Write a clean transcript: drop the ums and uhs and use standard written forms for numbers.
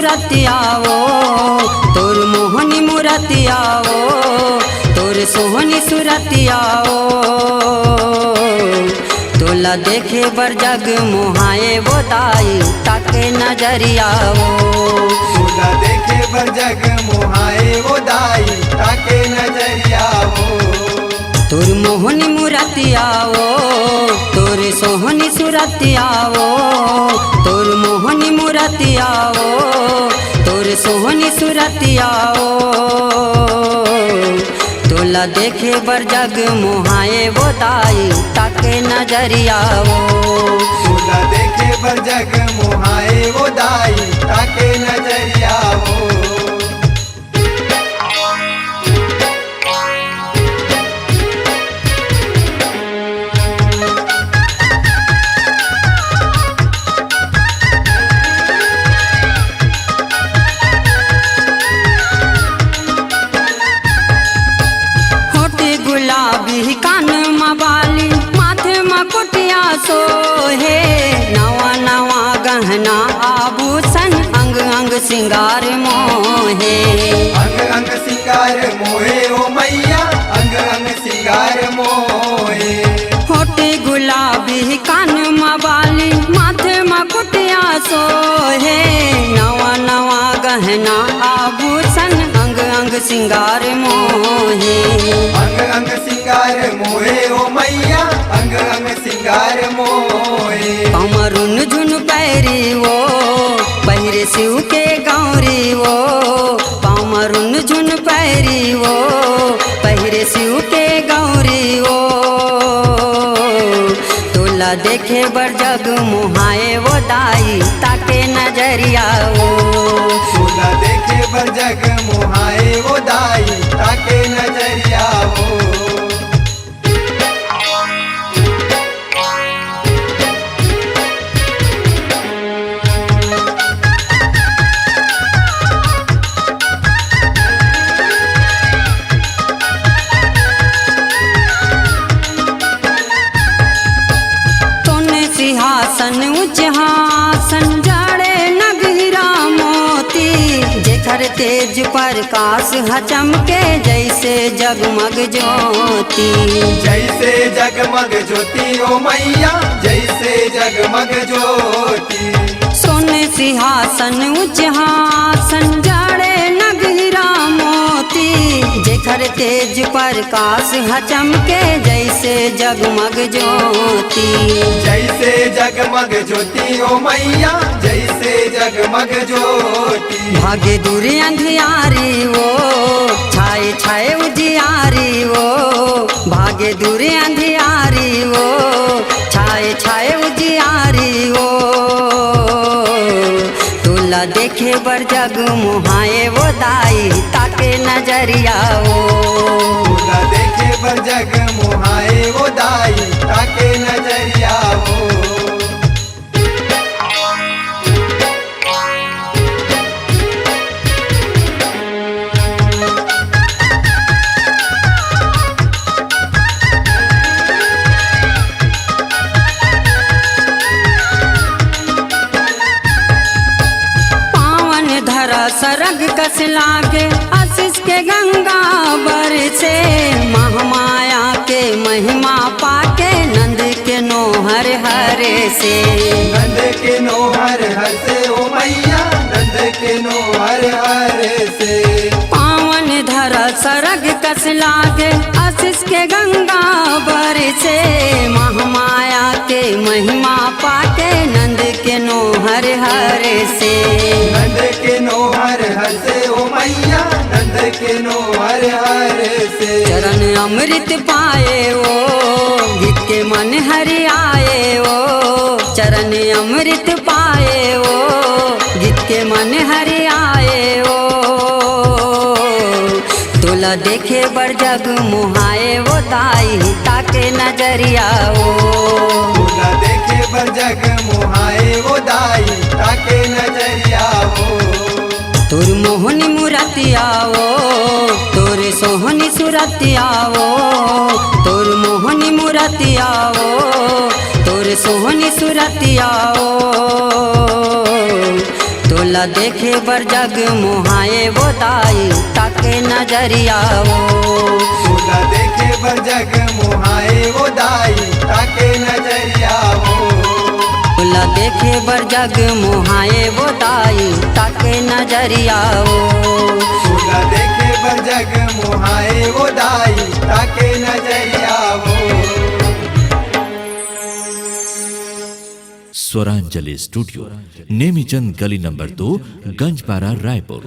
सुरतियाओ तोर मोहनी मुरतियाओ तोर सोहनी सुरतियाओ तोला देखे बर जग मोहाए वो दाई ताके नजरियाओ तोला देखे बर जग मोहाए वो दाई ताके नजरियाओ तोर मोहनी मुरतियाओ तोर सोहनी सुरतियाओ तोर मोहनी मुरतियाओ तोर सोहनी सुरतियाओ तोला देखे बर जग मोहाए वो दाई ताके नजरियाओ तोला देखे बर जग मोहाए वो दाई ताके नजरियाओ गुलाबी कान मबाली माथे मकुटिया सोहे नवा नवा गहना आभूषण अंग अंग सिंगार मोहे अंग अंग सिंगार मोहे ओ मैया अंग अंग सिंगार मोहे होटे गुलाबी कान मबाली माथे मकुटिया सोहे नवा नवा गहना आभूषण अंग अंग सिंगार मोहे अंग अंग सिंगार मोहे ओ मैया अंग अंग सिंगार मोहे कमरुन झुन पैरी वो पहिरे शिव के गौरी वो कमरुन झुन पैरी वो पहिरे शिव के गौरी वो तोला देखे बर जग मोहाए वो दाई ताके नजरियाओ तोला देखे बर जग मोहाए वो दाई ताके नजरियाओ सिंहासन उच्च हासन जाड़े नगीरा मोती जेखर तेज प्रकाश चमके जैसे जगमग ज्योति जैसे जगमग ज्योति ओ मैया जैसे जगमग ज्योति सोने सिंहासन उच्च हासन जाड़े नगीरा मोती जेखर तेज प्रकाश चमके जैसे जगमग ज्योति जैसे जगमग ज्योति ओ मैया जैसे जगमग ज्योति भागे दूर अंधियारी वो छाए छाए उजियारी वो भागे दूर अंधियारी वो छाए छाए उजियारी वो तोला देखे बर जग मोहाए वो दाई ताके नजरियाओ तोला देखे बर जग मोहाए वो दाई ताके नजरियाओ सरग कस लागे आशीष के गंगा बर से महामाया के महिमा पाके नंद के नोहर हरे से नंद के नोहर हर से ओ मैया नंद के नोहर हर से पावन धर सरग कस लागे आशीष के गंगा बर से महामाया के महिमा पाके नंद के नोहर हरे से नंद के नोहर हर से ओ मैया नंद के नोहर हर से चरण अमृत पाए वो गीत के मन हरि आए वो चरण अमृत पाए वो गीत के मन हरि आए वो तोला देखे बर जग मोहाए वो दाई ताके नजरियाओ तोला देखे बर जग मोहाए वो दाई ताके नजरियाओ तोर मोहनी मुरतियाओ तोर सोहनी सुरतियाओ तोर मोहनी मुरतियाओ तोर सोहनी सुरतियाओ टोला देखे बर जग मोहाए वो दाई ताके नजरिया वो टोला देखे बर जग मोहाए वो दाई ताके नजरिया वो टोला देखे बर जग मोहाए वो दाई ताके नजरिया वो टोला देखे बर जग मोहाए वो दाई ताके नजरिया वो। स्वरांजलि स्टूडियो, नेमीचंद गली नंबर 2, गंजपारा, रायपुर।